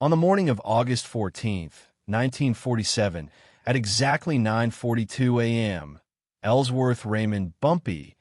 On the morning of August 14th, 1947, at exactly 9:42 a.m., Ellsworth Raymond Bumpy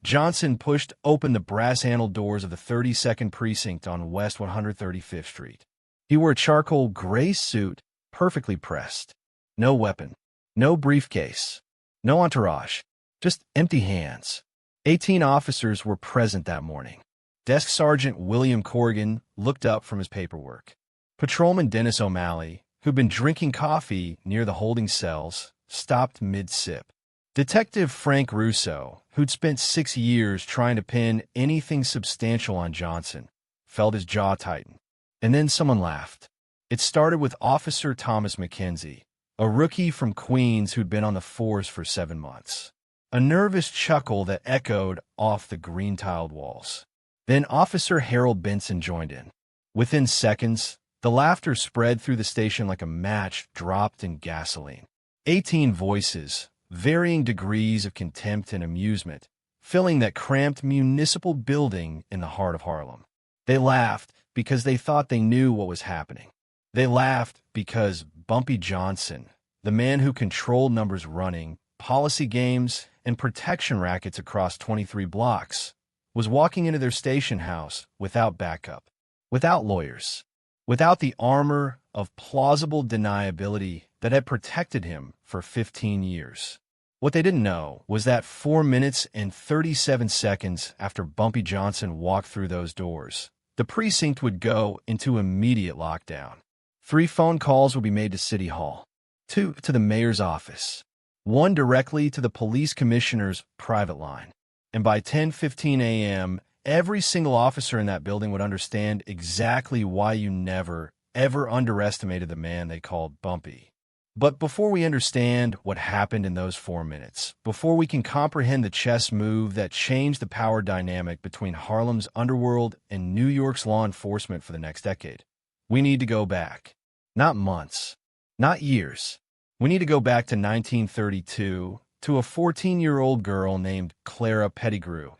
Johnson pushed open the brass-handled doors of the 32nd Precinct on West 135th Street. He wore a charcoal gray suit, perfectly pressed. No weapon, no briefcase, no entourage, just empty hands. 18 officers were present that morning. Desk Sergeant William Corrigan looked up from his paperwork. Patrolman Dennis O'Malley, who'd been drinking coffee near the holding cells, stopped mid-sip. Detective Frank Russo, who'd spent 6 years trying to pin anything substantial on Johnson, felt his jaw tighten. And then someone laughed. It started with Officer Thomas McKenzie, a rookie from Queens who'd been on the force for 7 months. A nervous chuckle that echoed off the green-tiled walls. Then Officer Harold Benson joined in. Within seconds, the laughter spread through the station like a match dropped in gasoline. 18 voices, varying degrees of contempt and amusement, filling that cramped municipal building in the heart of Harlem. They laughed because they thought they knew what was happening. They laughed because Bumpy Johnson, the man who controlled numbers running, policy games, and protection rackets across 23 blocks, was walking into their station house without backup, without lawyers, without the armor of plausible deniability that had protected him for 15 years. What they didn't know was that 4 minutes and 37 seconds after Bumpy Johnson walked through those doors, the precinct would go into immediate lockdown. 3 phone calls would be made to City Hall, 2 to the mayor's office, 1 directly to the police commissioner's private line. And by 10:15 a.m., every single officer in that building would understand exactly why you never, ever underestimated the man they called Bumpy. But before we understand what happened in those 4 minutes, before we can comprehend the chess move that changed the power dynamic between Harlem's underworld and New York's law enforcement for the next decade, we need to go back. Not months, not years. We need to go back to 1932, to a 14-year-old girl named Clara Pettigrew,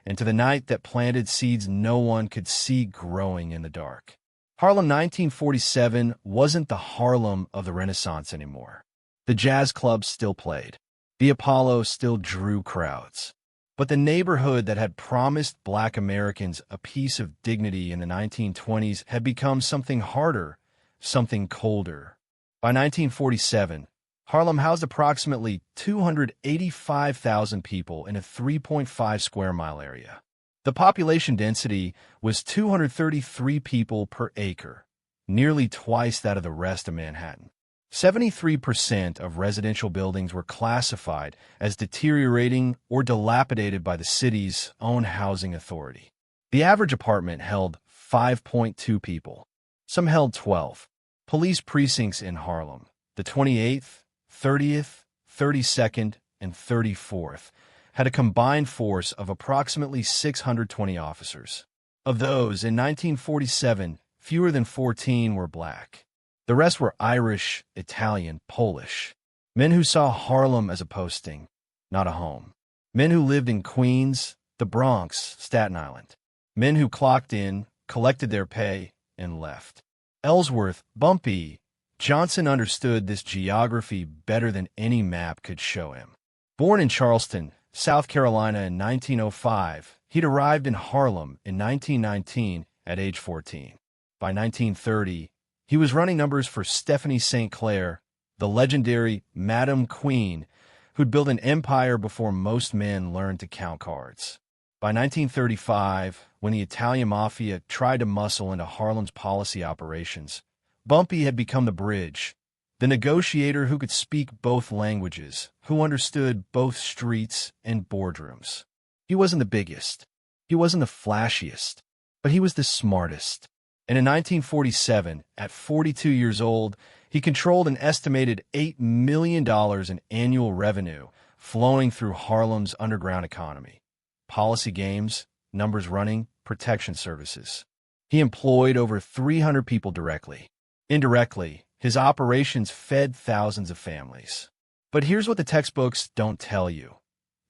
and to the night that planted seeds no one could see growing in the dark. Harlem 1947 wasn't the Harlem of the Renaissance anymore. The jazz clubs still played. The Apollo still drew crowds. But the neighborhood that had promised Black Americans a piece of dignity in the 1920s had become something harder, something colder. By 1947, Harlem housed approximately 285,000 people in a 3.5 square mile area. The population density was 233 people per acre, nearly twice that of the rest of Manhattan. 73% of residential buildings were classified as deteriorating or dilapidated by the city's own housing authority. The average apartment held 5.2 people. Some held 12. Police precincts in Harlem, the 28th, 30th, 32nd, and 34th, had a combined force of approximately 620 officers. Of those, in 1947, fewer than 14 were Black. The rest were Irish, Italian, Polish. Men who saw Harlem as a posting, not a home. Men who lived in Queens, the Bronx, Staten Island. Men who clocked in, collected their pay, and left. Ellsworth, Bumpy Johnson understood this geography better than any map could show him. Born in Charleston, South Carolina in 1905, he'd arrived in Harlem in 1919 at age 14. By 1930, he was running numbers for Stephanie St. Clair, the legendary Madam Queen, who'd built an empire before most men learned to count cards. By 1935, when the Italian Mafia tried to muscle into Harlem's policy operations, Bumpy had become the bridge, the negotiator who could speak both languages, who understood both streets and boardrooms. He wasn't the biggest, he wasn't the flashiest, but he was the smartest. And in 1947, at 42 years old, he controlled an estimated $8 million in annual revenue flowing through Harlem's underground economy. Policy games, numbers running, protection services. He employed over 300 people directly. Indirectly, his operations fed thousands of families. But here's what the textbooks don't tell you.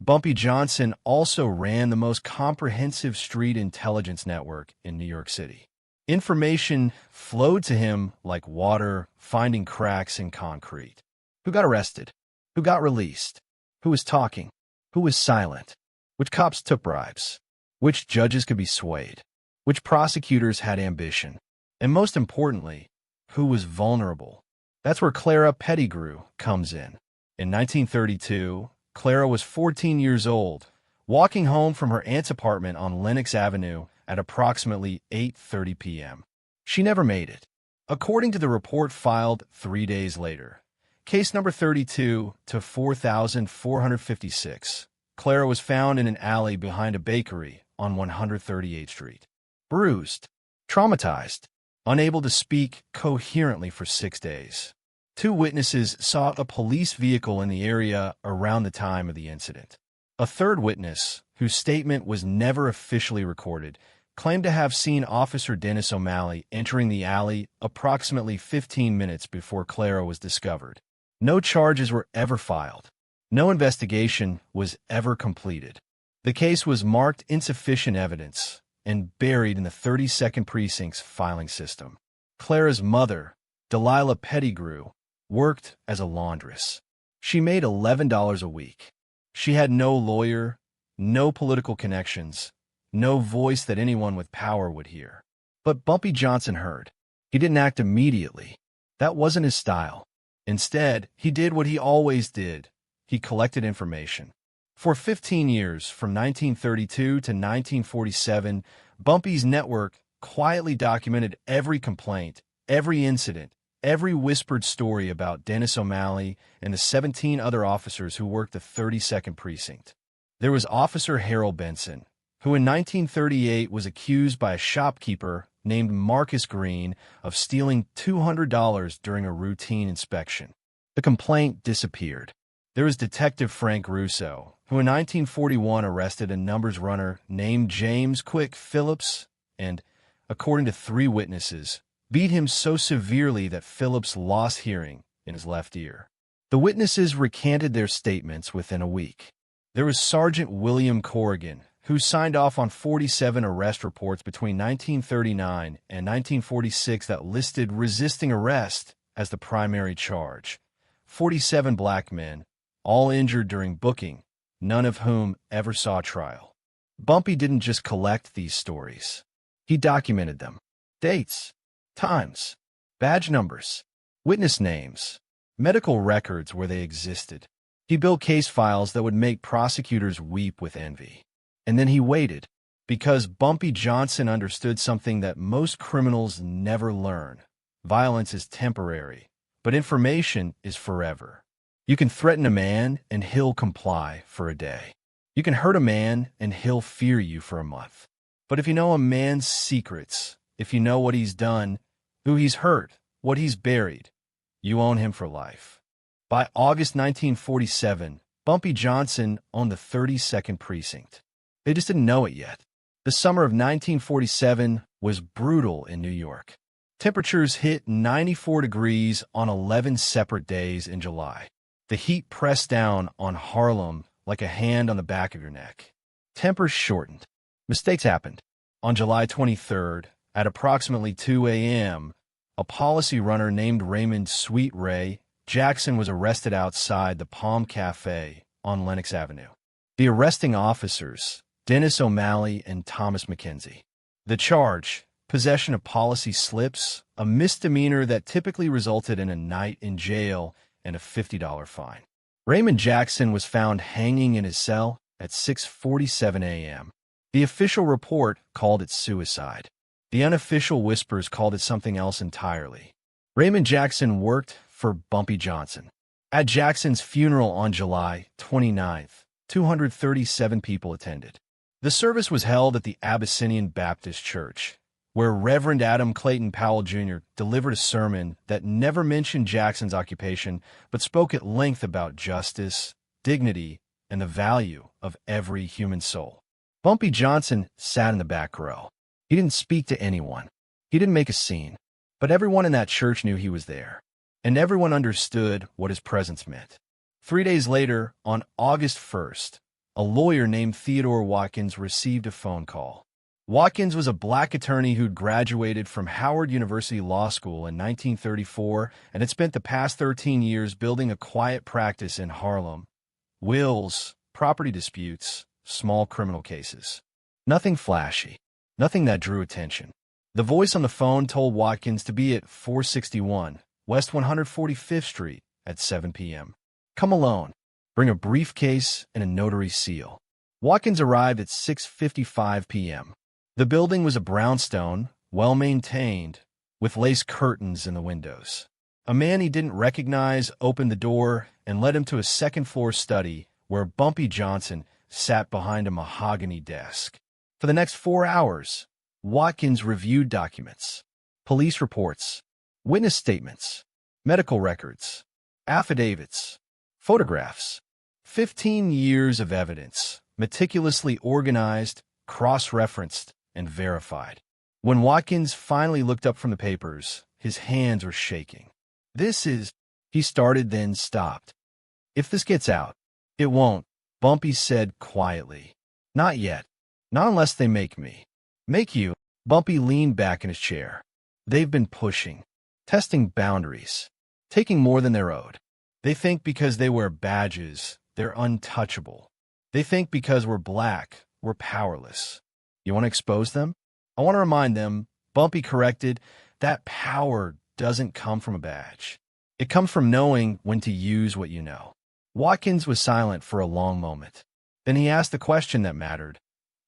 Bumpy Johnson also ran the most comprehensive street intelligence network in New York City. Information flowed to him like water finding cracks in concrete. Who got arrested? Who got released? Who was talking? Who was silent? Which cops took bribes? Which judges could be swayed? Which prosecutors had ambition? And most importantly, who was vulnerable? That's where Clara Pettigrew comes in. In 1932, Clara was 14 years old, walking home from her aunt's apartment on Lenox Avenue at approximately 8:30 p.m. She never made it. According to the report filed 3 days later, case number 32 to 4456, Clara was found in an alley behind a bakery on 138th Street. Bruised, traumatized, unable to speak coherently for 6 days. 2 witnesses saw a police vehicle in the area around the time of the incident. A third witness, whose statement was never officially recorded, claimed to have seen Officer Dennis O'Malley entering the alley approximately 15 minutes before Clara was discovered. No charges were ever filed. No investigation was ever completed. The case was marked insufficient evidence and buried in the 32nd Precinct's filing system. Clara's mother, Delilah Pettigrew, worked as a laundress. She made $11 a week. She had no lawyer, no political connections, no voice that anyone with power would hear. But Bumpy Johnson heard. He didn't act immediately. That wasn't his style. Instead, he did what he always did. He collected information. For 15 years, from 1932 to 1947, Bumpy's network quietly documented every complaint, every incident, every whispered story about Dennis O'Malley and the 17 other officers who worked the 32nd Precinct. There was Officer Harold Benson, who in 1938 was accused by a shopkeeper named Marcus Green of stealing $200 during a routine inspection. The complaint disappeared. There was Detective Frank Russo, who in 1941 arrested a numbers runner named James Quick Phillips and, according to 3 witnesses, beat him so severely that Phillips lost hearing in his left ear. The witnesses recanted their statements within a week. There was Sergeant William Corrigan, who signed off on 47 arrest reports between 1939 and 1946 that listed resisting arrest as the primary charge. 47 black men, all injured during booking, none of whom ever saw trial. Bumpy didn't just collect these stories. He documented them. Dates, times, badge numbers, witness names, medical records where they existed. He built case files that would make prosecutors weep with envy. And then he waited, because Bumpy Johnson understood something that most criminals never learn. Violence is temporary, but information is forever. You can threaten a man and he'll comply for a day. You can hurt a man and he'll fear you for a month. But if you know a man's secrets, if you know what he's done, who he's hurt, what he's buried, you own him for life. By August 1947, Bumpy Johnson owned the 32nd Precinct. They just didn't know it yet. The summer of 1947 was brutal in New York. Temperatures hit 94 degrees on 11 separate days in July. The heat pressed down on Harlem like a hand on the back of your neck. Tempers shortened. Mistakes happened. On July 23rd, at approximately 2 a.m., a policy runner named Raymond Sweet Ray Jackson was arrested outside the Palm Cafe on Lenox Avenue. The arresting officers, Dennis O'Malley and Thomas McKenzie. The charge, possession of policy slips, a misdemeanor that typically resulted in a night in jail and a $50 fine. Raymond Jackson was found hanging in his cell at 6:47 a.m. The official report called it suicide. The unofficial whispers called it something else entirely. Raymond Jackson worked for Bumpy Johnson. At Jackson's funeral on July 29th, 237 people attended. The service was held at the Abyssinian Baptist Church, where Reverend Adam Clayton Powell Jr. delivered a sermon that never mentioned Jackson's occupation, but spoke at length about justice, dignity, and the value of every human soul. Bumpy Johnson sat in the back row. He didn't speak to anyone. He didn't make a scene. But everyone in that church knew he was there, and everyone understood what his presence meant. 3 days later, on August 1st, a lawyer named Theodore Watkins received a phone call. Watkins was a black attorney who'd graduated from Howard University Law School in 1934 and had spent the past 13 years building a quiet practice in Harlem. Wills, property disputes, small criminal cases. Nothing flashy. Nothing that drew attention. The voice on the phone told Watkins to be at 461 West 145th Street at 7 p.m. Come alone. Bring a briefcase and a notary seal. Watkins arrived at 6:55 p.m. The building was a brownstone, well-maintained, with lace curtains in the windows. A man he didn't recognize opened the door and led him to a second-floor study where Bumpy Johnson sat behind a mahogany desk. For the next 4 hours, Watkins reviewed documents, police reports, witness statements, medical records, affidavits, photographs, 15 years of evidence, meticulously organized, cross-referenced, and verified. When Watkins finally looked up from the papers, his hands were shaking. He started, then stopped. If this gets out, it won't, Bumpy said quietly. Not yet. Not unless they make me. Make you? Bumpy leaned back in his chair. They've been pushing, testing boundaries, taking more than they're owed. They think because they wear badges, they're untouchable. They think because we're black, we're powerless. You want to expose them? I want to remind them, Bumpy corrected, that power doesn't come from a badge. It comes from knowing when to use what you know. Watkins was silent for a long moment. Then he asked the question that mattered.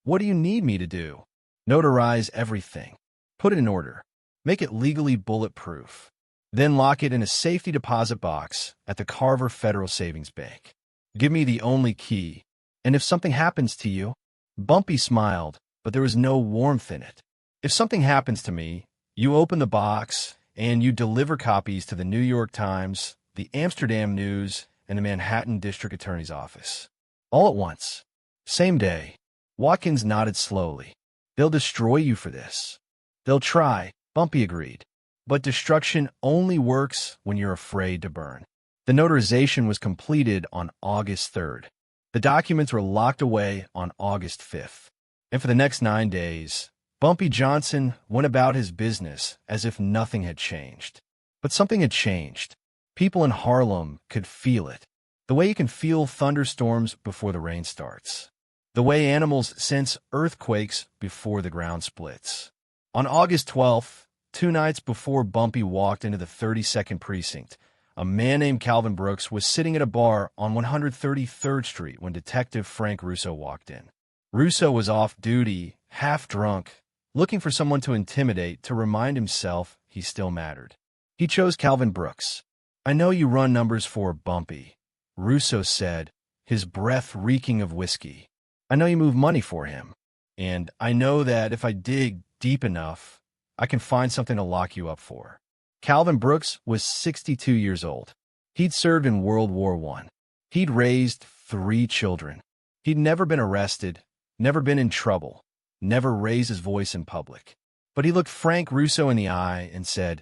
What do you need me to do? Notarize everything. Put it in order. Make it legally bulletproof. Then lock it in a safety deposit box at the Carver Federal Savings Bank. Give me the only key. And if something happens to you? Bumpy smiled, but there was no warmth in it. If something happens to me, you open the box and you deliver copies to the New York Times, the Amsterdam News, and the Manhattan District Attorney's Office. All at once. Same day. Watkins nodded slowly. They'll destroy you for this. They'll try, Bumpy agreed. But destruction only works when you're afraid to burn. The notarization was completed on August 3rd. The documents were locked away on August 5th. And for the next 9 days, Bumpy Johnson went about his business as if nothing had changed. But something had changed. People in Harlem could feel it. The way you can feel thunderstorms before the rain starts. The way animals sense earthquakes before the ground splits. On August 12th, 2 nights before Bumpy walked into the 32nd Precinct, a man named Calvin Brooks was sitting at a bar on 133rd Street when Detective Frank Russo walked in. Russo was off duty, half drunk, looking for someone to intimidate to remind himself he still mattered. He chose Calvin Brooks. I know you run numbers for Bumpy, Russo said, his breath reeking of whiskey. I know you move money for him, and I know that if I dig deep enough, I can find something to lock you up for. Calvin Brooks was 62 years old. He'd served in World War I. He'd raised 3 children. He'd never been arrested, never been in trouble, never raised his voice in public. But he looked Frank Russo in the eye and said,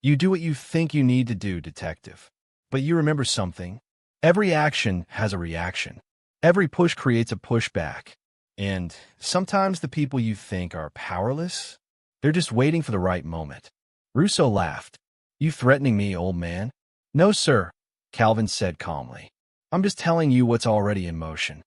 You do what you think you need to do, detective. But you remember something. Every action has a reaction. Every push creates a pushback. And sometimes the people you think are powerless, they're just waiting for the right moment. Russo laughed. You threatening me, old man? No, sir, Calvin said calmly. I'm just telling you what's already in motion.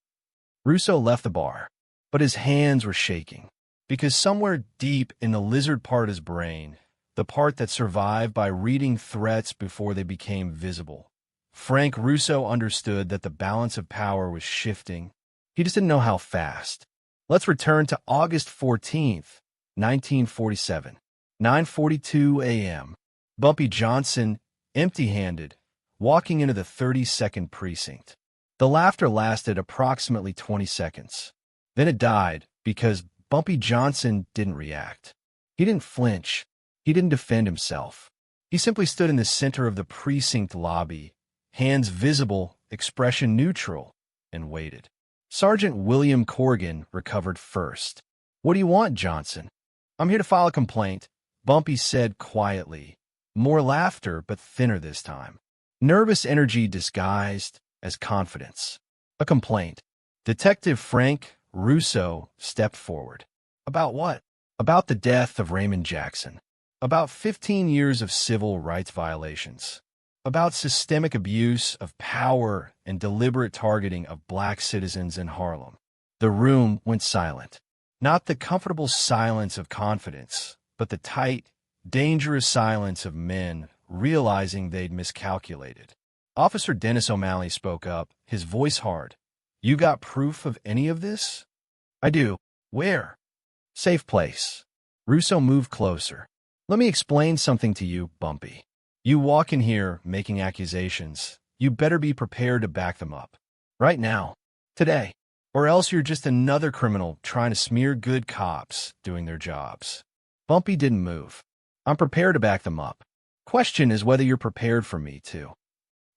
Russo left the bar, but his hands were shaking, because somewhere deep in the lizard part of his brain, the part that survived by reading threats before they became visible, Frank Russo understood that the balance of power was shifting. He just didn't know how fast. Let's return to August 14th, 1947, 9:42 a.m. Bumpy Johnson, empty-handed, walking into the 32nd Precinct. The laughter lasted approximately 20 seconds. Then it died because Bumpy Johnson didn't react. He didn't flinch. He didn't defend himself. He simply stood in the center of the precinct lobby, hands visible, expression neutral, and waited. Sergeant William Corrigan recovered first. What do you want, Johnson? I'm here to file a complaint, Bumpy said quietly. More laughter, but thinner this time. Nervous energy disguised as confidence. A complaint. Detective Frank Russo stepped forward. About what? About the death of Raymond Jackson. About 15 years of civil rights violations. About systemic abuse of power and deliberate targeting of black citizens in Harlem. The room went silent. Not the comfortable silence of confidence, but the tight, dangerous silence of men realizing they'd miscalculated. Officer Dennis O'Malley spoke up, his voice hard. "You got proof of any of this?" "I do." "Where?" "Safe place." Russo moved closer. "Let me explain something to you, Bumpy. You walk in here making accusations. You better be prepared to back them up. Right now. Today. Or else you're just another criminal trying to smear good cops doing their jobs." Bumpy didn't move. "I'm prepared to back them up. Question is whether you're prepared for me to."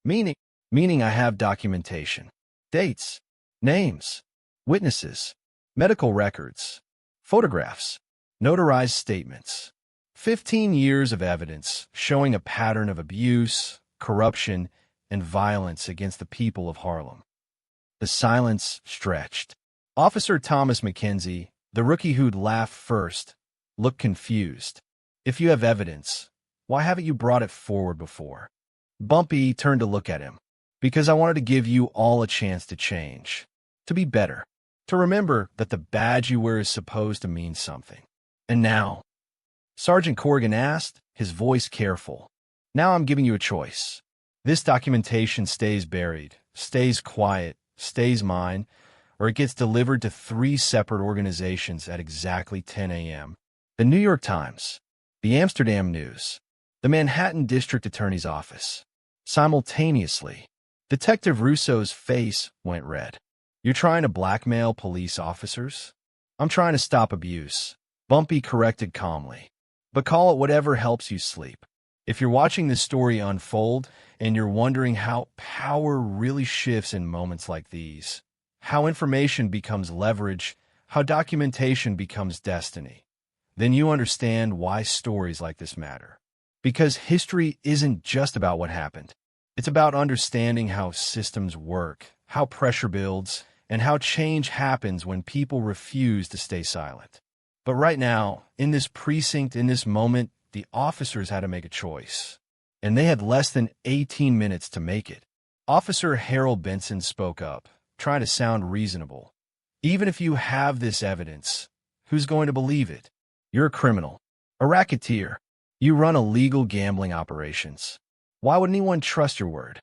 Meaning I have documentation. Dates. Names. Witnesses. Medical records. Photographs. Notarized statements. 15 years of evidence showing a pattern of abuse, corruption, and violence against the people of Harlem. The silence stretched. Officer Thomas McKenzie, the rookie who'd laughed first, looked confused. "If you have evidence, why haven't you brought it forward before?" Bumpy turned to look at him. "Because I wanted to give you all a chance to change. To be better. To remember that the badge you wear is supposed to mean something. And now," Sergeant Corrigan asked, his voice careful, "now I'm giving you a choice. This documentation stays buried, stays quiet, stays mine, or it gets delivered to 3 separate organizations at exactly 10 a.m. The New York Times, the Amsterdam News, the Manhattan District Attorney's Office. Simultaneously, Detective Russo's face went red. "You're trying to blackmail police officers?" "I'm trying to stop abuse," Bumpy corrected calmly. "But call it whatever helps you sleep. If you're watching this story unfold and you're wondering how power really shifts in moments like these, how information becomes leverage, how documentation becomes destiny, then you understand why stories like this matter. Because history isn't just about what happened. It's about understanding how systems work, how pressure builds, and how change happens when people refuse to stay silent. But right now, in this precinct, in this moment, the officers had to make a choice. And they had less than 18 minutes to make it. Officer Harold Benson spoke up, trying to sound reasonable. "Even if you have this evidence, who's going to believe it? You're a criminal, a racketeer. You run illegal gambling operations. Why would anyone trust your word?"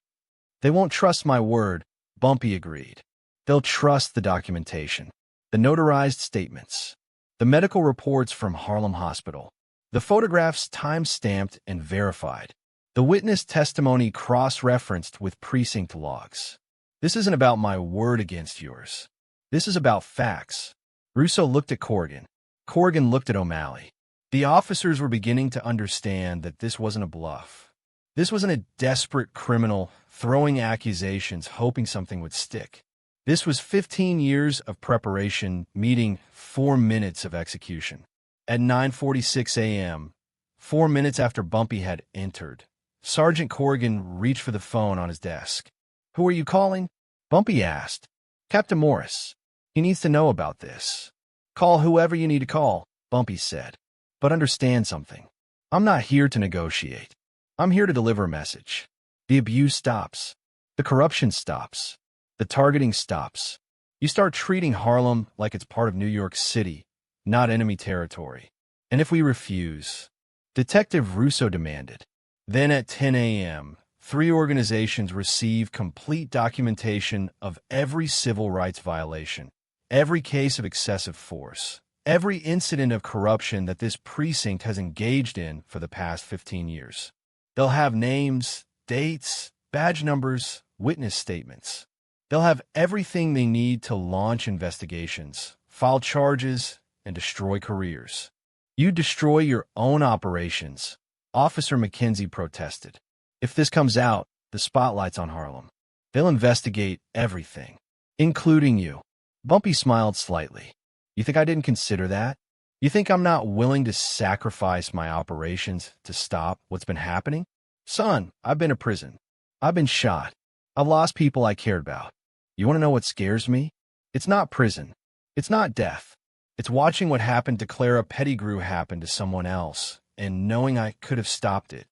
"They won't trust my word," Bumpy agreed. "They'll trust the documentation, the notarized statements, the medical reports from Harlem Hospital, the photographs time-stamped and verified, the witness testimony cross-referenced with precinct logs. This isn't about my word against yours. This is about facts." Russo looked at Corrigan. Corrigan looked at O'Malley. The officers were beginning to understand that this wasn't a bluff. This wasn't a desperate criminal throwing accusations hoping something would stick. This was 15 years of preparation meeting 4 minutes of execution. At 9:46 a.m., 4 minutes after Bumpy had entered, Sergeant Corrigan reached for the phone on his desk. "Who are you calling?" Bumpy asked. "Captain Morris. He needs to know about this." "Call whoever you need to call," Bumpy said. "But understand something. I'm not here to negotiate. I'm here to deliver a message. The abuse stops. The corruption stops. The targeting stops. You start treating Harlem like it's part of New York City, not enemy territory. And if we refuse," Detective Russo demanded. Then at 10 a.m., 3 organizations receive complete documentation of every civil rights violation, every case of excessive force, every incident of corruption that this precinct has engaged in for the past 15 years. They'll have names, dates, badge numbers, witness statements. They'll have everything they need to launch investigations, file charges, and destroy careers. "You destroy your own operations," Officer McKenzie protested. "If this comes out, the spotlight's on Harlem. They'll investigate everything, including you." Bumpy smiled slightly. "You think I didn't consider that? You think I'm not willing to sacrifice my operations to stop what's been happening? Son, I've been to prison. I've been shot. I've lost people I cared about. You want to know what scares me? It's not prison. It's not death. It's watching what happened to Clara Pettigrew happen to someone else, and knowing I could have stopped it.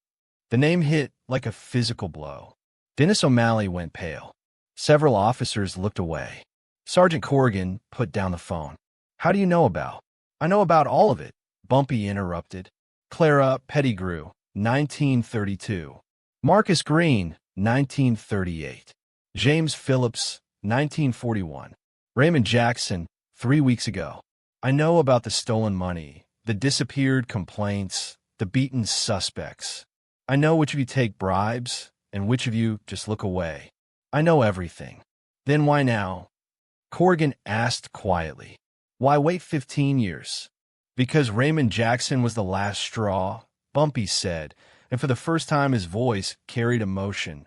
The name hit like a physical blow. Dennis O'Malley went pale. Several officers looked away. Sergeant Corrigan put down the phone. How do you know about? I know about all of it, Bumpy interrupted. Clara Pettigrew, 1932. Marcus Green, 1938. James Phillips, 1941. Raymond Jackson, 3 weeks ago. I know about the stolen money, the disappeared complaints, the beaten suspects. I know which of you take bribes and which of you just look away. I know everything. Then why now? Corrigan asked quietly. Why wait 15 years? Because Raymond Jackson was the last straw, Bumpy said, and for the first time his voice carried emotion,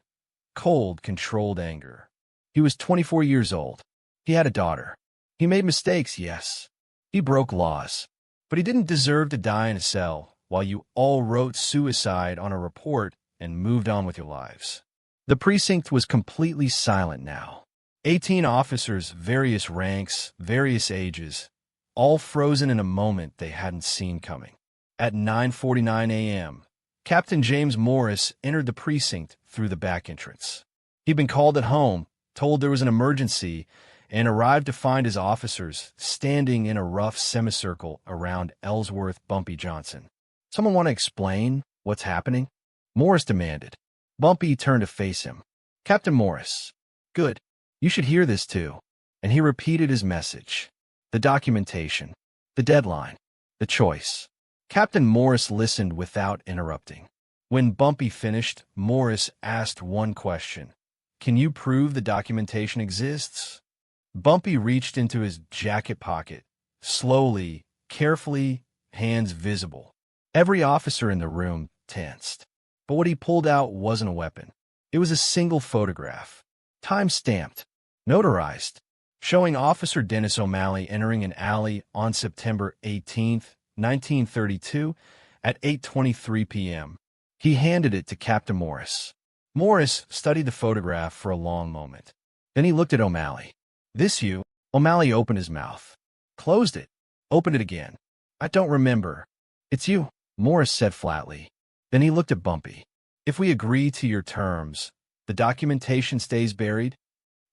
cold, controlled anger. He was 24 years old. He had a daughter. He made mistakes, yes. He broke laws. But he didn't deserve to die in a cell while you all wrote suicide on a report and moved on with your lives. The precinct was completely silent now. 18 officers, various ranks, various ages, all frozen in a moment they hadn't seen coming. At 9:49 a.m., Captain James Morris entered the precinct through the back entrance. He'd been called at home, told there was an emergency, and arrived to find his officers standing in a rough semicircle around Ellsworth Bumpy Johnson. Someone want to explain what's happening? Morris demanded. Bumpy turned to face him. Captain Morris. Good. You should hear this too. And he repeated his message. The documentation. The deadline. The choice. Captain Morris listened without interrupting. When Bumpy finished, Morris asked one question. Can you prove the documentation exists? Bumpy reached into his jacket pocket, slowly, carefully, hands visible. Every officer in the room tensed. But what he pulled out wasn't a weapon. It was a single photograph, time-stamped, notarized, showing Officer Dennis O'Malley entering an alley on September 18, 1932, at 8:23 p.m. He handed it to Captain Morris. Morris studied the photograph for a long moment. Then he looked at O'Malley. This you? O'Malley opened his mouth. Closed it. Opened it again. I don't remember. It's you, Morris said flatly. Then he looked at Bumpy. If we agree to your terms, the documentation stays buried?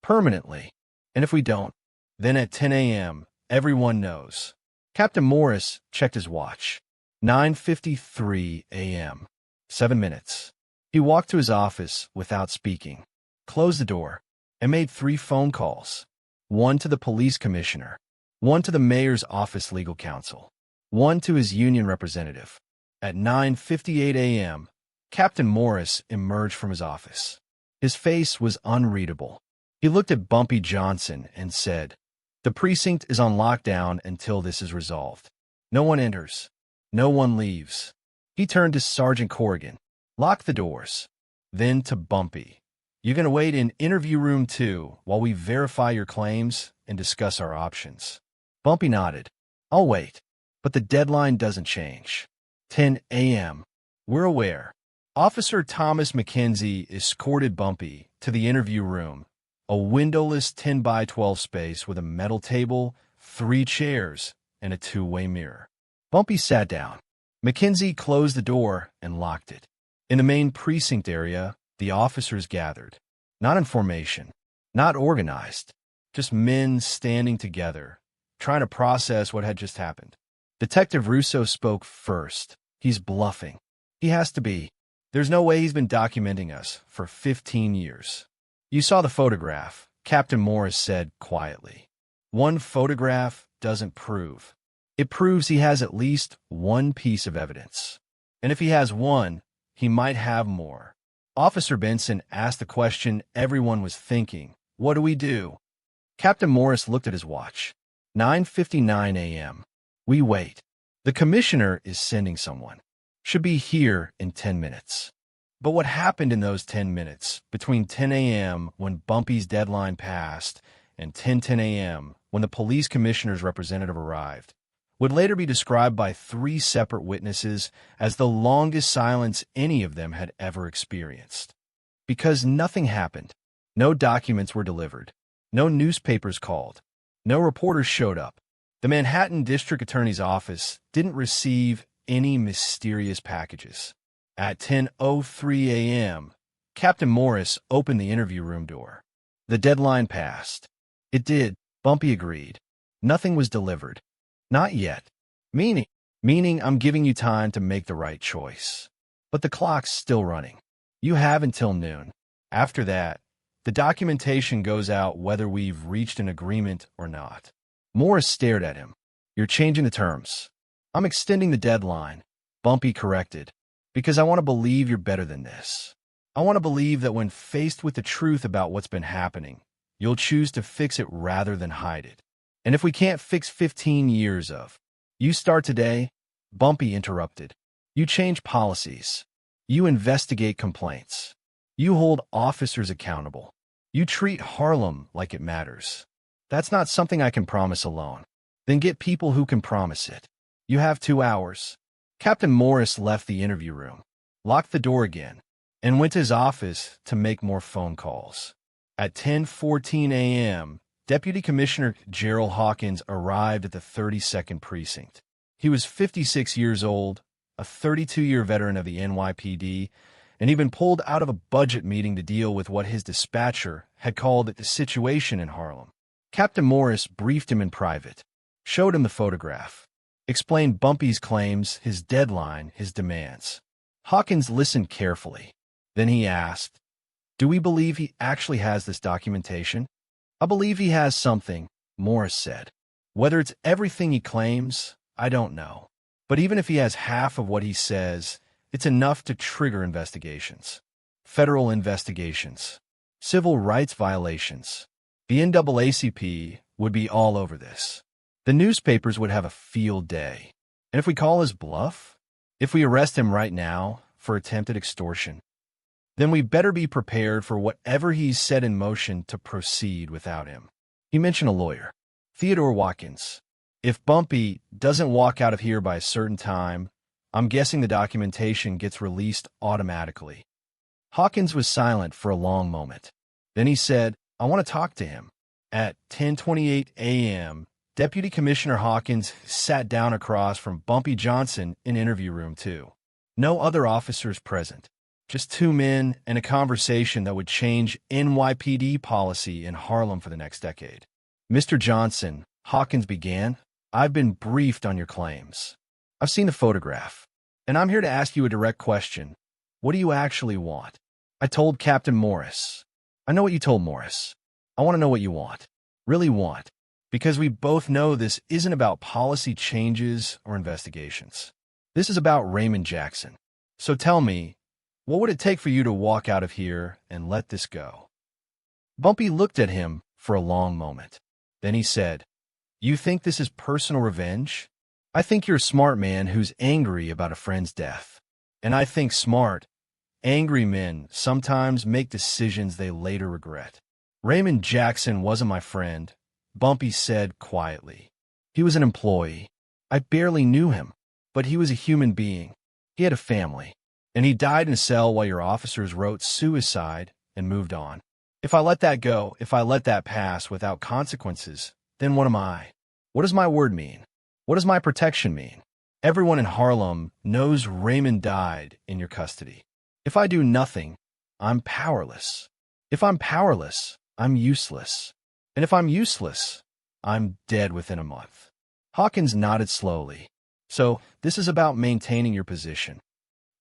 Permanently. And if we don't, then at 10 a.m., everyone knows. Captain Morris checked his watch. 9:53 a.m. 7 minutes. He walked to his office without speaking, closed the door, and made 3 phone calls. One to the police commissioner, one to the mayor's office legal counsel, one to his union representative. At 9:58 a.m., Captain Morris emerged from his office. His face was unreadable. He looked at Bumpy Johnson and said, The precinct is on lockdown until this is resolved. No one enters. No one leaves. He turned to Sergeant Corrigan. Lock the doors. Then to Bumpy. You're going to wait in interview room 2 while we verify your claims and discuss our options. Bumpy nodded. I'll wait. But the deadline doesn't change. 10 a.m. We're aware. Officer Thomas McKenzie escorted Bumpy to the interview room, a windowless 10 by 12 space with a metal table, 3 chairs, and a 2-way mirror. Bumpy sat down. McKenzie closed the door and locked it. In the main precinct area, the officers gathered. Not in formation, not organized, just men standing together, trying to process what had just happened. Detective Russo spoke first. He's bluffing. He has to be. There's no way he's been documenting us for 15 years. You saw the photograph, Captain Morris said quietly. One photograph doesn't prove. It proves he has at least one piece of evidence. And if he has one, he might have more. Officer Benson asked the question everyone was thinking. What do we do? Captain Morris looked at his watch. 9:59 a.m. We wait. The commissioner is sending someone. Should be here in 10 minutes. But what happened in those 10 minutes, between 10 a.m. when Bumpy's deadline passed and 10:10 a.m. when the police commissioner's representative arrived, would later be described by 3 separate witnesses as the longest silence any of them had ever experienced. Because nothing happened. No documents were delivered. No newspapers called. No reporters showed up. The Manhattan District Attorney's Office didn't receive any mysterious packages. At 10:03 a.m., Captain Morris opened the interview room door. The deadline passed. It did, Bumpy agreed. Nothing was delivered. Not yet. Meaning I'm giving you time to make the right choice. But the clock's still running. You have until noon. After that, the documentation goes out whether we've reached an agreement or not. Morris stared at him. You're changing the terms. I'm extending the deadline, Bumpy corrected, because I want to believe you're better than this. I want to believe that when faced with the truth about what's been happening, you'll choose to fix it rather than hide it. And if we can't fix 15 years of, you start today, Bumpy interrupted. You change policies. You investigate complaints. You hold officers accountable. You treat Harlem like it matters. That's not something I can promise alone. Then get people who can promise it. You have 2 hours. Captain Morris left the interview room, locked the door again, and went to his office to make more phone calls. At 10:14 a.m., Deputy Commissioner Gerald Hawkins arrived at the 32nd Precinct. He was 56 years old, a 32-year veteran of the NYPD, and he'd been pulled out of a budget meeting to deal with what his dispatcher had called the situation in Harlem. Captain Morris briefed him in private, showed him the photograph, explained Bumpy's claims, his deadline, his demands. Hawkins listened carefully. Then he asked, "Do we believe he actually has this documentation?" "I believe he has something," Morris said. "Whether it's everything he claims, I don't know. But even if he has half of what he says, it's enough to trigger investigations. Federal investigations. Civil rights violations. The NAACP would be all over this. The newspapers would have a field day. And if we call his bluff, if we arrest him right now for attempted extortion, then we better be prepared for whatever he's set in motion to proceed without him." He mentioned a lawyer, Theodore Watkins. "If Bumpy doesn't walk out of here by a certain time, I'm guessing the documentation gets released automatically." Hawkins was silent for a long moment. Then he said, "I want to talk to him." At 10:28 a.m., Deputy Commissioner Hawkins sat down across from Bumpy Johnson in interview room 2. No other officers present. Just 2 men and a conversation that would change NYPD policy in Harlem for the next decade. "Mr. Johnson," Hawkins began, "I've been briefed on your claims. I've seen the photograph, and I'm here to ask you a direct question. What do you actually want?" I told Captain Morris. "I know what you told Morris. I want to know what you want. Really want. Because we both know this isn't about policy changes or investigations. This is about Raymond Jackson. So tell me, what would it take for you to walk out of here and let this go?" Bumpy looked at him for a long moment. Then he said, "You think this is personal revenge? I think you're a smart man who's angry about a friend's death. And I think smart, angry men sometimes make decisions they later regret. Raymond Jackson wasn't my friend," Bumpy said quietly. "He was an employee. I barely knew him, but he was a human being. He had a family. And he died in a cell while your officers wrote suicide and moved on. If I let that go, if I let that pass without consequences, then what am I? What does my word mean? What does my protection mean? Everyone in Harlem knows Raymond died in your custody. If I do nothing, I'm powerless. If I'm powerless, I'm useless. And if I'm useless, I'm dead within a month." Hawkins nodded slowly. "So this is about maintaining your position.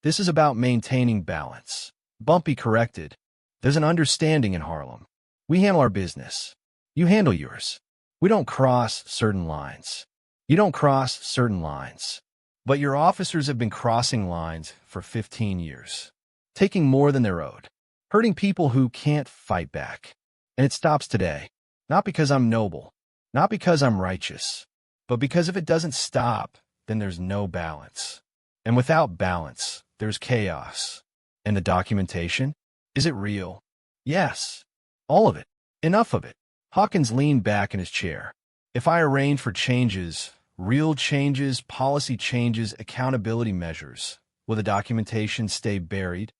This is about maintaining balance." Bumpy corrected. "There's an understanding in Harlem. We handle our business. You handle yours. We don't cross certain lines. You don't cross certain lines. But your officers have been crossing lines for 15 years, taking more than they're owed, hurting people who can't fight back. And it stops today. Not because I'm noble, not because I'm righteous, but because if it doesn't stop, then there's no balance. And without balance, there's chaos. And the documentation? Is it real? Yes. All of it. Enough of it." Hawkins leaned back in his chair. "If I arrange for changes, real changes, policy changes, accountability measures, will the documentation stay buried?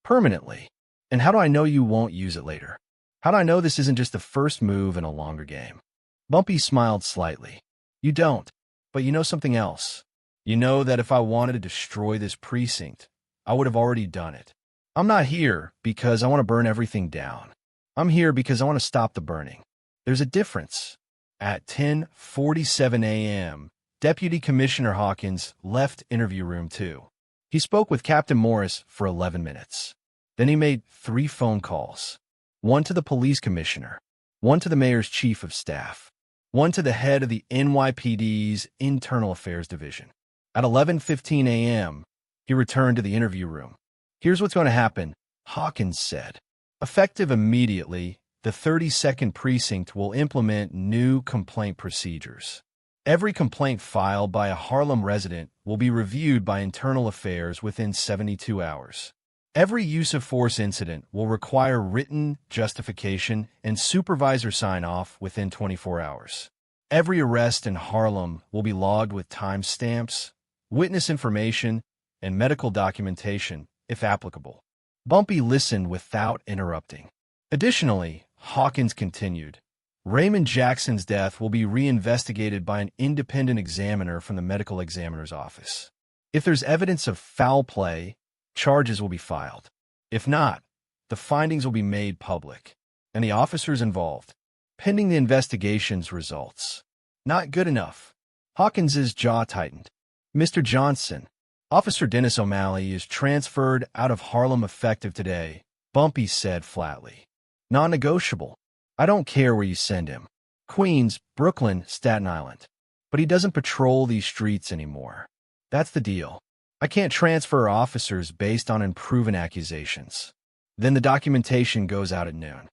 Permanently. And how do I know you won't use it later? How do I know this isn't just the first move in a longer game?" Bumpy smiled slightly. You don't. But you know something else. You know that if I wanted to destroy this precinct, I would have already done it. I'm not here because I want to burn everything down. I'm here because I want to stop the burning. There's a difference. At 10:47 a.m., Deputy Commissioner Hawkins left interview room 2. He spoke with Captain Morris for 11 minutes. Then he made 3 phone calls. One to the police commissioner, one to the mayor's chief of staff, one to the head of the NYPD's Internal Affairs Division. At 11:15 a.m., he returned to the interview room. Here's what's going to happen, Hawkins said. Effective immediately, the 32nd Precinct will implement new complaint procedures. Every complaint filed by a Harlem resident will be reviewed by Internal Affairs within 72 hours. Every use of force incident will require written justification and supervisor sign-off within 24 hours. Every arrest in Harlem will be logged with timestamps, witness information, and medical documentation, if applicable. Bumpy listened without interrupting. Additionally, Hawkins continued, Raymond Jackson's death will be reinvestigated by an independent examiner from the medical examiner's office. If there's evidence of foul play, charges will be filed. If not, the findings will be made public, and the officers involved, pending the investigation's results. Not good enough. Hawkins's jaw tightened. Mr. Johnson, Officer Dennis O'Malley is transferred out of Harlem effective today, Bumpy said flatly. Non-negotiable. I don't care where you send him. Queens, Brooklyn, Staten Island. But he doesn't patrol these streets anymore. That's the deal. I can't transfer officers based on unproven accusations. Then the documentation goes out at noon.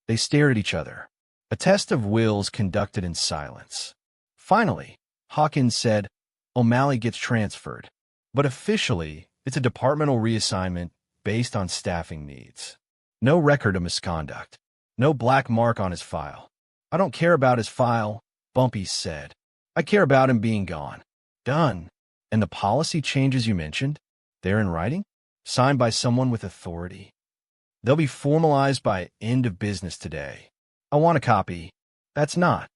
They stare at each other. A test of wills conducted in silence. Finally, Hawkins said, O'Malley gets transferred. But officially, it's a departmental reassignment based on staffing needs. No record of misconduct. No black mark on his file. I don't care about his file, Bumpy said. I care about him being gone. Done. And the policy changes you mentioned? They're in writing? Signed by someone with authority? They'll be formalized by end of business today. I want a copy. That's not.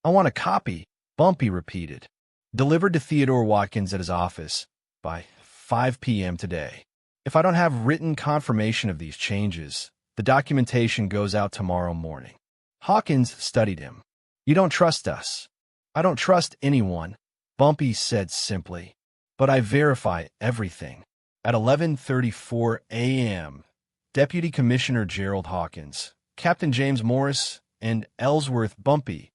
I want a copy, Bumpy repeated. Delivered to Theodore Watkins at his office by 5 p.m. today. If I don't have written confirmation of these changes, the documentation goes out tomorrow morning. Hawkins studied him. You don't trust us. I don't trust anyone, Bumpy said simply. But I verify everything. At 11:34 a.m., Deputy Commissioner Gerald Hawkins, Captain James Morris, and Ellsworth Bumpy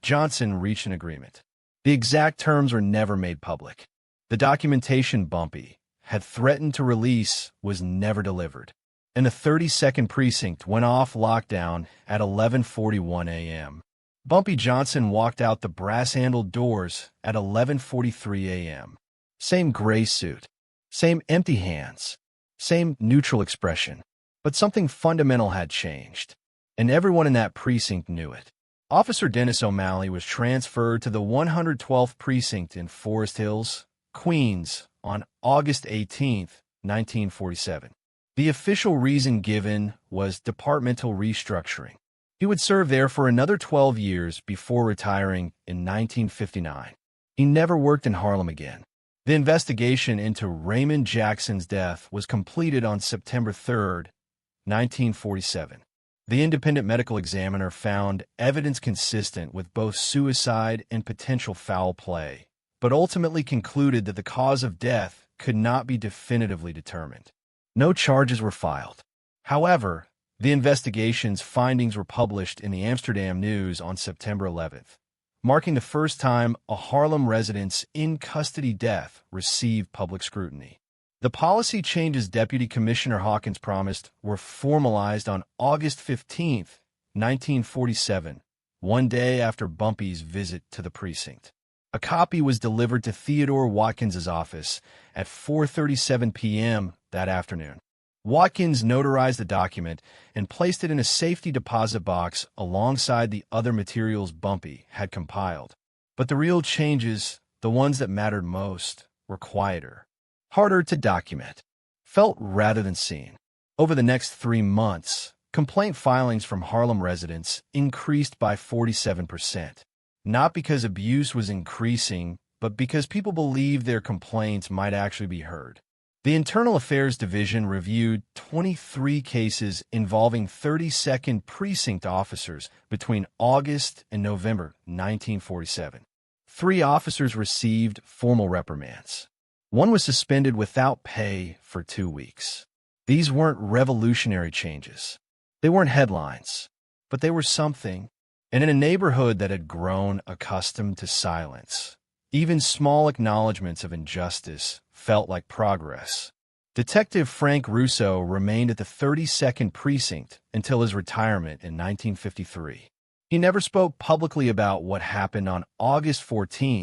Johnson reached an agreement. The exact terms were never made public. The documentation Bumpy had threatened to release was never delivered, and the 32nd Precinct went off lockdown at 11:41 a.m. Bumpy Johnson walked out the brass-handled doors at 11:43 a.m. Same gray suit, same empty hands, same neutral expression. But something fundamental had changed, and everyone in that precinct knew it. Officer Dennis O'Malley was transferred to the 112th Precinct in Forest Hills, Queens, on August 18, 1947. The official reason given was departmental restructuring. He would serve there for another 12 years before retiring in 1959. He never worked in Harlem again. The investigation into Raymond Jackson's death was completed on September 3, 1947. The independent medical examiner found evidence consistent with both suicide and potential foul play, but ultimately concluded that the cause of death could not be definitively determined. No charges were filed. However, the investigation's findings were published in the Amsterdam News on September 11th, marking the first time a Harlem resident's in-custody death received public scrutiny. The policy changes Deputy Commissioner Hawkins promised were formalized on August 15, 1947, one day after Bumpy's visit to the precinct. A copy was delivered to Theodore Watkins's office at 4:37 p.m. that afternoon. Watkins notarized the document and placed it in a safety deposit box alongside the other materials Bumpy had compiled. But the real changes, the ones that mattered most, were quieter, harder to document, felt rather than seen. Over the next 3 months, complaint filings from Harlem residents increased by 47%. not because abuse was increasing, but because people believed their complaints might actually be heard. The Internal Affairs Division reviewed 23 cases involving 32nd Precinct officers between August and November 1947. 3 officers received formal reprimands. 1 was suspended without pay for 2 weeks. These weren't revolutionary changes. They weren't headlines, but they were something. And in a neighborhood that had grown accustomed to silence, even small acknowledgments of injustice felt like progress. Detective Frank Russo remained at the 32nd Precinct until his retirement in 1953. He never spoke publicly about what happened on August 14,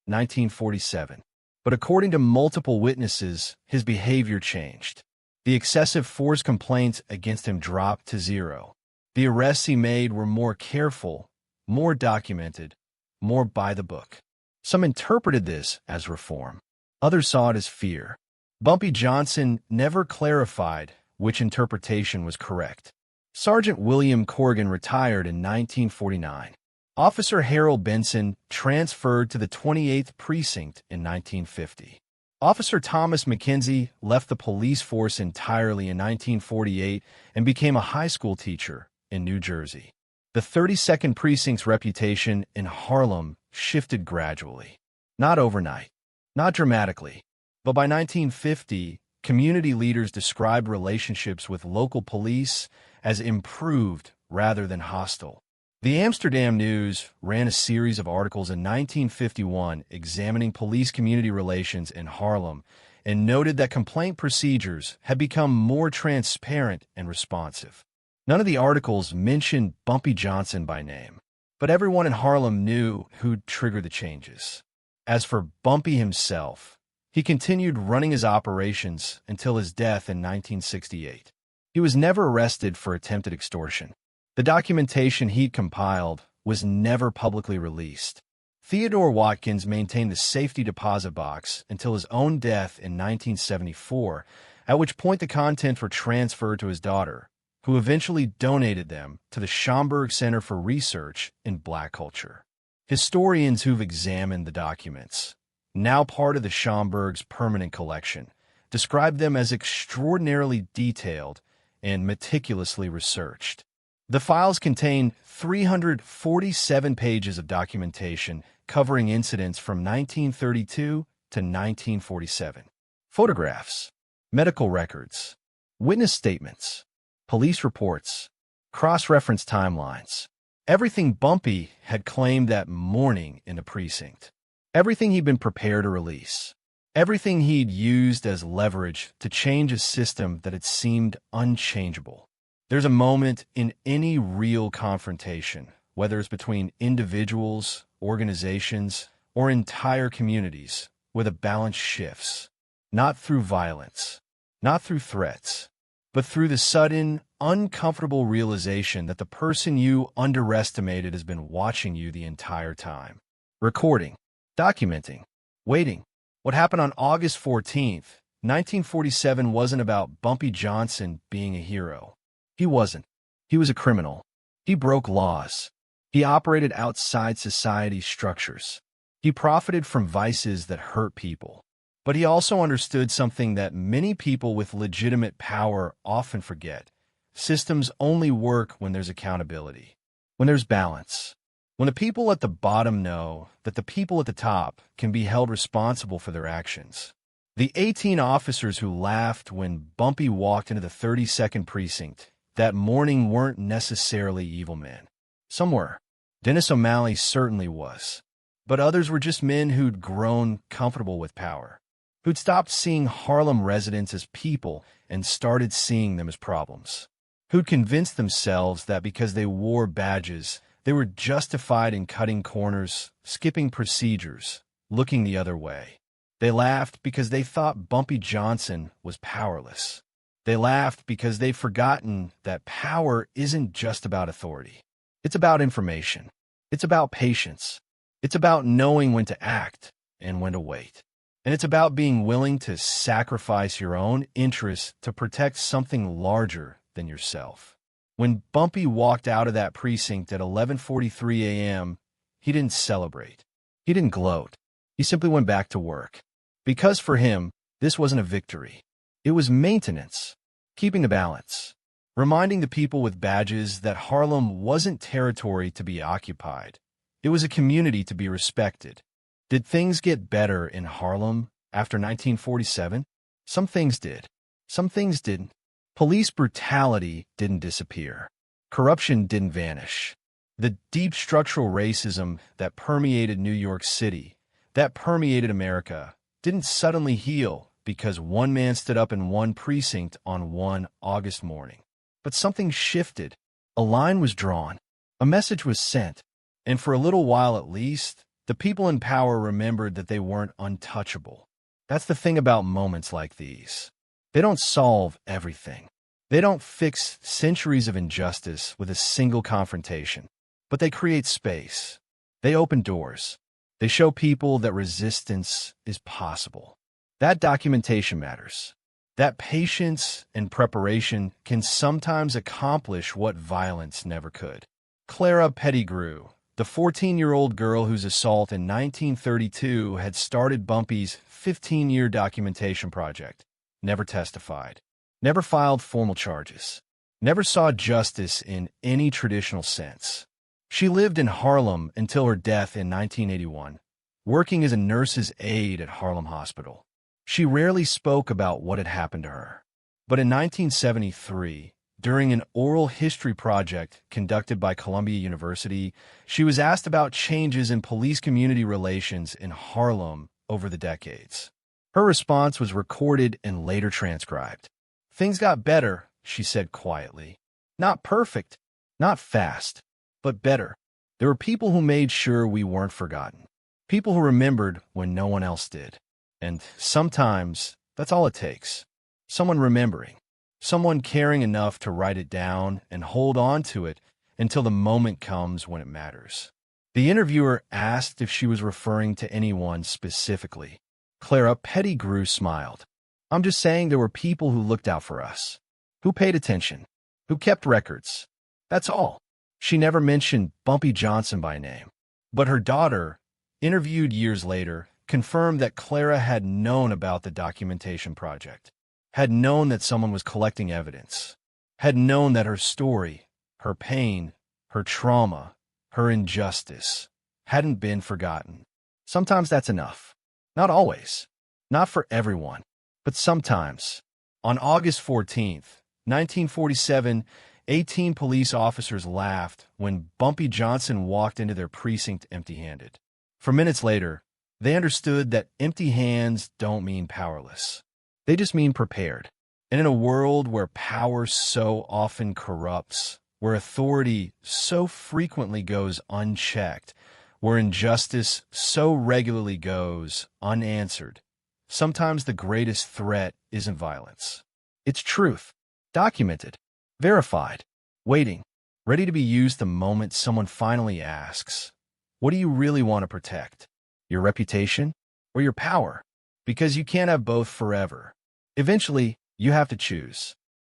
1947. But according to multiple witnesses, his behavior changed. The excessive force complaints against him dropped to 0. The arrests he made were more careful, more documented, more by the book. Some interpreted this as reform. Others saw it as fear. Bumpy Johnson never clarified which interpretation was correct. Sergeant William Corrigan retired in 1949. Officer Harold Benson transferred to the 28th Precinct in 1950. Officer Thomas McKenzie left the police force entirely in 1948 and became a high school teacher in New Jersey. The 32nd Precinct's reputation in Harlem shifted gradually. Not overnight, not dramatically, but by 1950, community leaders described relationships with local police as improved rather than hostile. The Amsterdam News ran a series of articles in 1951 examining police-community relations in Harlem and noted that complaint procedures had become more transparent and responsive. None of the articles mentioned Bumpy Johnson by name, but everyone in Harlem knew who'd triggered the changes. As for Bumpy himself, he continued running his operations until his death in 1968. He was never arrested for attempted extortion. The documentation he'd compiled was never publicly released. Theodore Watkins maintained the safety deposit box until his own death in 1974, at which point the contents were transferred to his daughter, who eventually donated them to the Schomburg Center for Research in Black Culture. Historians who've examined the documents, now part of the Schomburg's permanent collection, describe them as extraordinarily detailed and meticulously researched. The files contain 347 pages of documentation covering incidents from 1932 to 1947. Photographs, medical records, witness statements, police reports, cross-reference timelines. Everything Bumpy had claimed that morning in the precinct. Everything he'd been prepared to release. Everything he'd used as leverage to change a system that had seemed unchangeable. There's a moment in any real confrontation, whether it's between individuals, organizations, or entire communities, where the balance shifts. Not through violence, not through threats, but through the sudden, uncomfortable realization that the person you underestimated has been watching you the entire time. Recording, documenting, waiting. What happened on August 14th, 1947 wasn't about Bumpy Johnson being a hero. He wasn't. He was a criminal. He broke laws. He operated outside society's structures. He profited from vices that hurt people. But he also understood something that many people with legitimate power often forget. Systems only work when there's accountability, when there's balance, when the people at the bottom know that the people at the top can be held responsible for their actions. The 18 officers who laughed when Bumpy walked into the 32nd Precinct that morning weren't necessarily evil men. Some were. Dennis O'Malley certainly was. But others were just men who'd grown comfortable with power, who'd stopped seeing Harlem residents as people and started seeing them as problems, who'd convinced themselves that because they wore badges, they were justified in cutting corners, skipping procedures, looking the other way. They laughed because they thought Bumpy Johnson was powerless. They laughed because they'd forgotten that power isn't just about authority. It's about information. It's about patience. It's about knowing when to act and when to wait. And it's about being willing to sacrifice your own interests to protect something larger than yourself. When Bumpy walked out of that precinct at 11:43 a.m., he didn't celebrate. He didn't gloat. He simply went back to work. Because for him, this wasn't a victory. It was maintenance, keeping the balance, reminding the people with badges that Harlem wasn't territory to be occupied. It was a community to be respected. Did things get better in Harlem after 1947? Some things did. Some things didn't. Police brutality didn't disappear. Corruption didn't vanish. The deep structural racism that permeated New York City, that permeated America, didn't suddenly heal because one man stood up in one precinct on one August morning. But something shifted. A line was drawn. A message was sent. And for a little while at least, the people in power remembered that they weren't untouchable. That's the thing about moments like these. They don't solve everything. They don't fix centuries of injustice with a single confrontation. But they create space. They open doors. They show people that resistance is possible. That documentation matters. That patience and preparation can sometimes accomplish what violence never could. Clara Pettigrew, the 14-year-old girl whose assault in 1932 had started Bumpy's 15-year documentation project, never testified, never filed formal charges, never saw justice in any traditional sense. She lived in Harlem until her death in 1981, working as a nurse's aide at Harlem Hospital. She rarely spoke about what had happened to her. But in 1973, during an oral history project conducted by Columbia University, she was asked about changes in police-community relations in Harlem over the decades. Her response was recorded and later transcribed. "Things got better," she said quietly. "Not perfect, not fast, but better. There were people who made sure we weren't forgotten. People who remembered when no one else did. And sometimes that's all it takes. Someone remembering. Someone caring enough to write it down and hold on to it until the moment comes when it matters." The interviewer asked if she was referring to anyone specifically. Clara Pettigrew smiled. "I'm just saying there were people who looked out for us, who paid attention, who kept records. That's all." She never mentioned Bumpy Johnson by name. But her daughter, interviewed years later, confirmed that Clara had known about the documentation project, had known that someone was collecting evidence, had known that her story, her pain, her trauma, her injustice hadn't been forgotten. Sometimes that's enough. Not always. Not for everyone. But sometimes. On August 14th, 1947, 18 police officers laughed when Bumpy Johnson walked into their precinct empty-handed. For minutes later, they understood that empty hands don't mean powerless. They just mean prepared. And in a world where power so often corrupts, where authority so frequently goes unchecked, where injustice so regularly goes unanswered, sometimes the greatest threat isn't violence. It's truth, documented, verified, waiting, ready to be used the moment someone finally asks, "What do you really want to protect? Your reputation or your power?" Because you can't have both forever. Eventually, you have to choose.